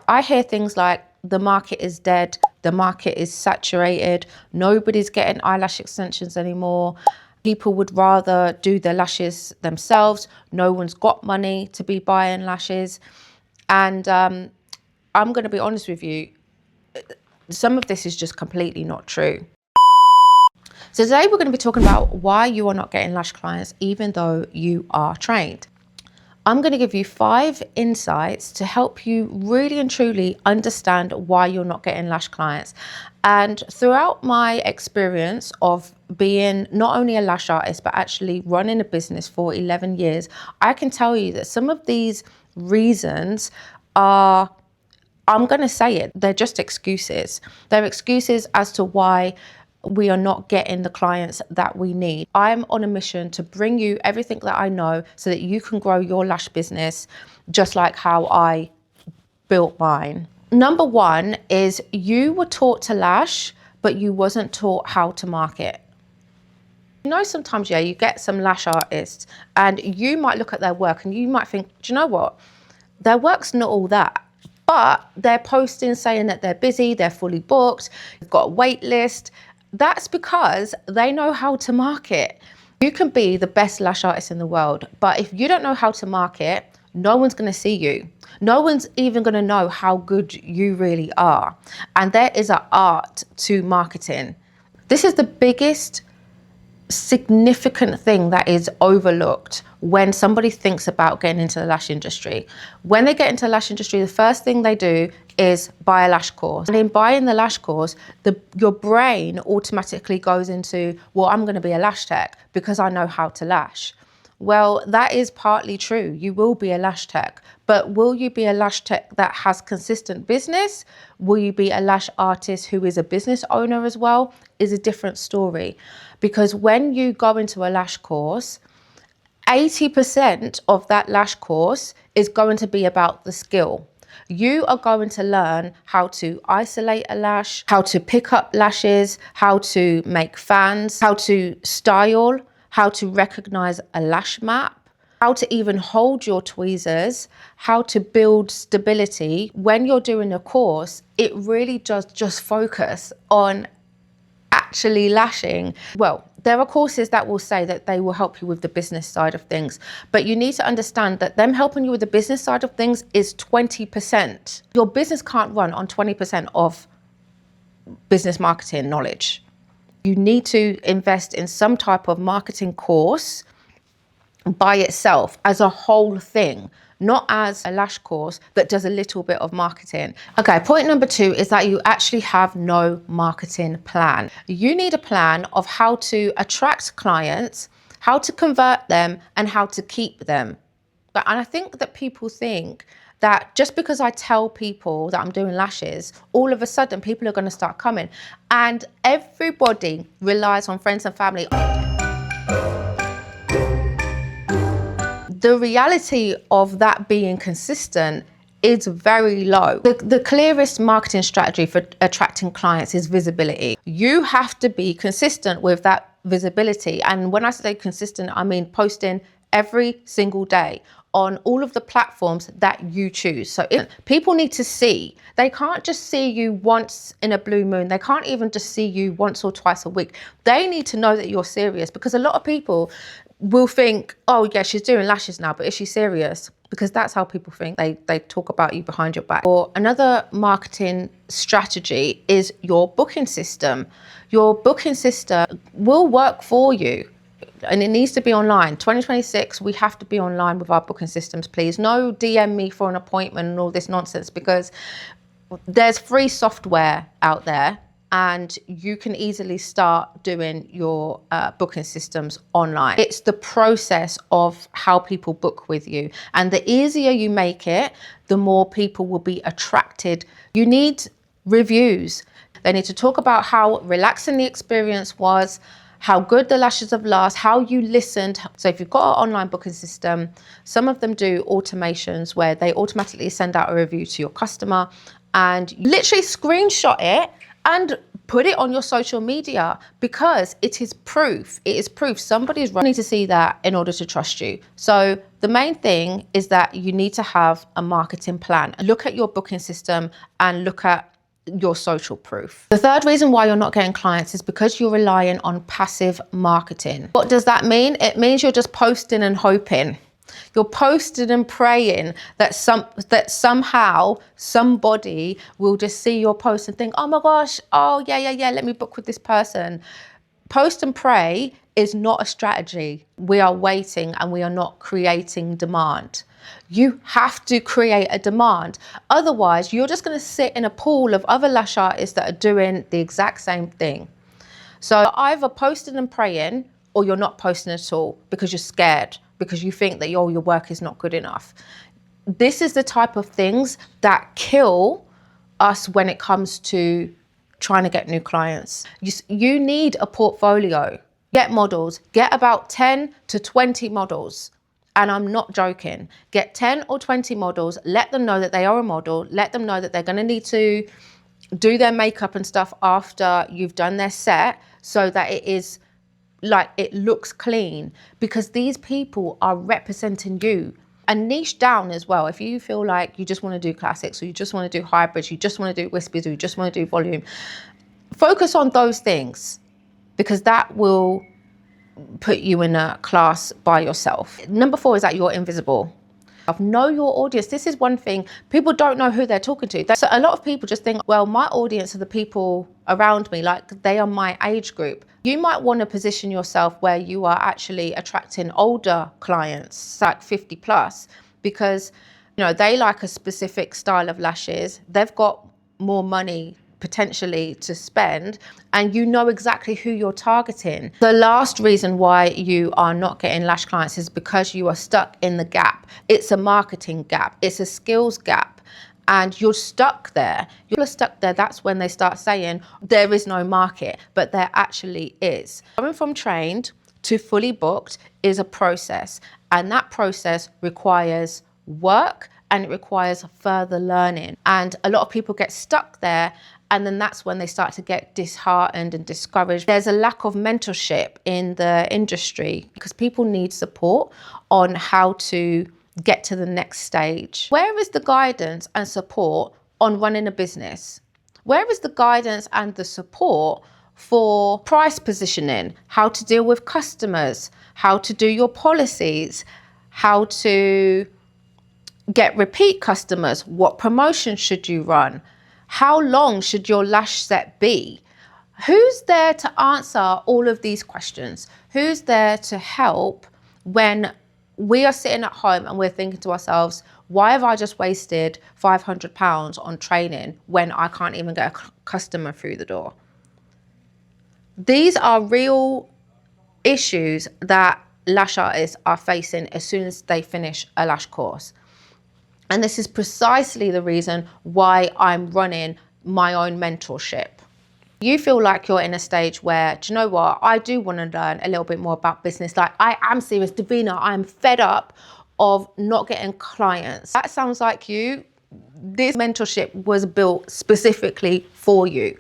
I hear things like the market is dead, the market is saturated, nobody's getting eyelash extensions anymore. People would rather do their lashes themselves. No one's got money to be buying lashes. And I'm going to be honest with you, some of this is just completely not true. So today we're going to be talking about why you are not getting lash clients even though you are trained. I'm going to give you 5 insights to help you really and truly understand why you're not getting lash clients. And throughout my experience of being not only a lash artist, but actually running a business for 11 years, I can tell you that some of these reasons are, I'm going to say it, they're just excuses. They're excuses as to why we are not getting the clients that we need. I'm on a mission to bring you everything that I know so that you can grow your lash business just like how I built mine. Number 1 is you were taught to lash, but you wasn't taught how to market. You know, sometimes, you get some lash artists and you might look at their work and you might think, do you know what? Their work's not all that. But they're posting saying that they're busy, they're fully booked, they've got a wait list. That's because they know how to market. You can be the best lash artist in the world, but if you don't know how to market, no one's going to see you. No one's even going to know how good you really are. And there is an art to marketing. This is the biggest significant thing that is overlooked when somebody thinks about getting into the lash industry. When they get into the lash industry, the first thing they do is buy a lash course. And in buying the lash course, your brain automatically goes into, well, I'm going to be a lash tech because I know how to lash. Well, that is partly true. You will be a lash tech, but will you be a lash tech that has consistent business? Will you be a lash artist who is a business owner as well? Is a different story. Because when you go into a lash course, 80% of that lash course is going to be about the skill. You are going to learn how to isolate a lash, how to pick up lashes, how to make fans, how to style, how to recognize a lash map, how to even hold your tweezers, how to build stability. When you're doing a course, it really does just focus on actually lashing. Well, there are courses that will say that they will help you with the business side of things, but you need to understand that them helping you with the business side of things is 20%. Your business can't run on 20% of business marketing knowledge. You need to invest in some type of marketing course by itself as a whole thing, not as a lash course that does a little bit of marketing. Okay, point number 2 is that you actually have no marketing plan. You need a plan of how to attract clients, how to convert them, and how to keep them. And I think that people think that just because I tell people that I'm doing lashes, all of a sudden people are going to start coming. And everybody relies on friends and family. The reality of that being consistent is very low. The clearest marketing strategy for attracting clients is visibility. You have to be consistent with that visibility. And when I say consistent, I mean posting every single day on all of the platforms that you choose. So if people need to see, they can't just see you once in a blue moon. They can't even just see you once or twice a week. They need to know that you're serious, because a lot of people will think, oh yeah, she's doing lashes now, but is she serious? Because that's how people think. They talk about you behind your back. Or another marketing strategy is your booking system. Your booking system will work for you, and it needs to be online. 2026, we have to be online with our booking systems, please. No DM me for an appointment and all this nonsense, because there's free software out there and you can easily start doing your booking systems online. It's the process of how people book with you. And the easier you make it, the more people will be attracted. You need reviews. They need to talk about how relaxing the experience was, how good the lashes have lasted, how you listened. So if you've got an online booking system, some of them do automations where they automatically send out a review to your customer, and you literally screenshot it and Put it on your social media because it is proof. It is proof. Somebody's running to see that in order to trust you. So the main thing is that you need to have a marketing plan. Look at your booking system and look at your social proof. The third reason why you're not getting clients is because you're relying on passive marketing. What does that mean? It means you're just posting and hoping. You're posting and praying that somehow somebody will just see your post and think, oh my gosh, oh yeah, let me book with this person. Post and pray is not a strategy. We are waiting and we are not creating demand. You have to create a demand. Otherwise, you're just going to sit in a pool of other lash artists that are doing the exact same thing. So either posting and praying, or you're not posting at all because you're scared, because you think that your work is not good enough. This is the type of things that kill us when it comes to trying to get new clients. You need a portfolio. Get models. Get about 10 to 20 models. And I'm not joking. Get 10 or 20 models. Let them know that they are a model. Let them know that they're going to need to do their makeup and stuff after you've done their set, so that it is like it looks clean, because these people are representing you. And niche down as well. If you feel like you just want to do classics, or you just want to do hybrids, you just want to do wispies, or you just want to do volume, focus on those things, because that will put you in a class by yourself. Number 4 is that you're invisible. Know your audience. This is one thing. People don't know who they're talking to. So a lot of people just think, well, my audience are the people around me, like they are my age group. You might want to position yourself where you are actually attracting older clients, like 50 plus, because they like a specific style of lashes. They've got more money potentially to spend, and you know exactly who you're targeting. The last reason why you are not getting lash clients is because you are stuck in the gap. It's a marketing gap. It's a skills gap. And you're stuck there. You're stuck there. That's when they start saying there is no market, but there actually is. Going from trained to fully booked is a process, and that process requires work and it requires further learning. And a lot of people get stuck there, and then that's when they start to get disheartened and discouraged. There's a lack of mentorship in the industry because people need support on how to get to the next stage. Where is the guidance and support on running a business? Where is the guidance and the support for price positioning, how to deal with customers, how to do your policies, how to get repeat customers, what promotions should you run? How long should your lash set be? Who's there to answer all of these questions? Who's there to help when we are sitting at home and we're thinking to ourselves, why have I just wasted £500 on training when I can't even get a customer through the door? These are real issues that lash artists are facing as soon as they finish a lash course. And this is precisely the reason why I'm running my own mentorship. You feel like you're in a stage where, do you know what? I do want to learn a little bit more about business. Like, I am serious, Davina, I'm fed up of not getting clients. That sounds like you. This mentorship was built specifically for you.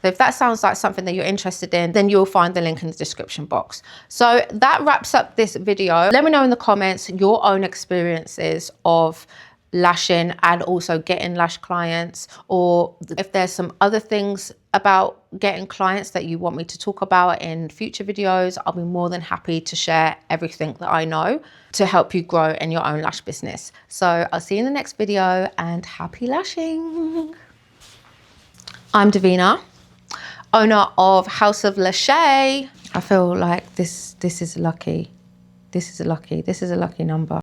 So if that sounds like something that you're interested in, then you'll find the link in the description box. So that wraps up this video. Let me know in the comments your own experiences of lashing and also getting lash clients, or if there's some other things about getting clients that you want me to talk about in future videos. I'll be more than happy to share everything that I know to help you grow in your own lash business. So I'll see you in the next video, and happy lashing. I'm Davina, owner of House of Lashay. I feel like this is lucky. This is a lucky number.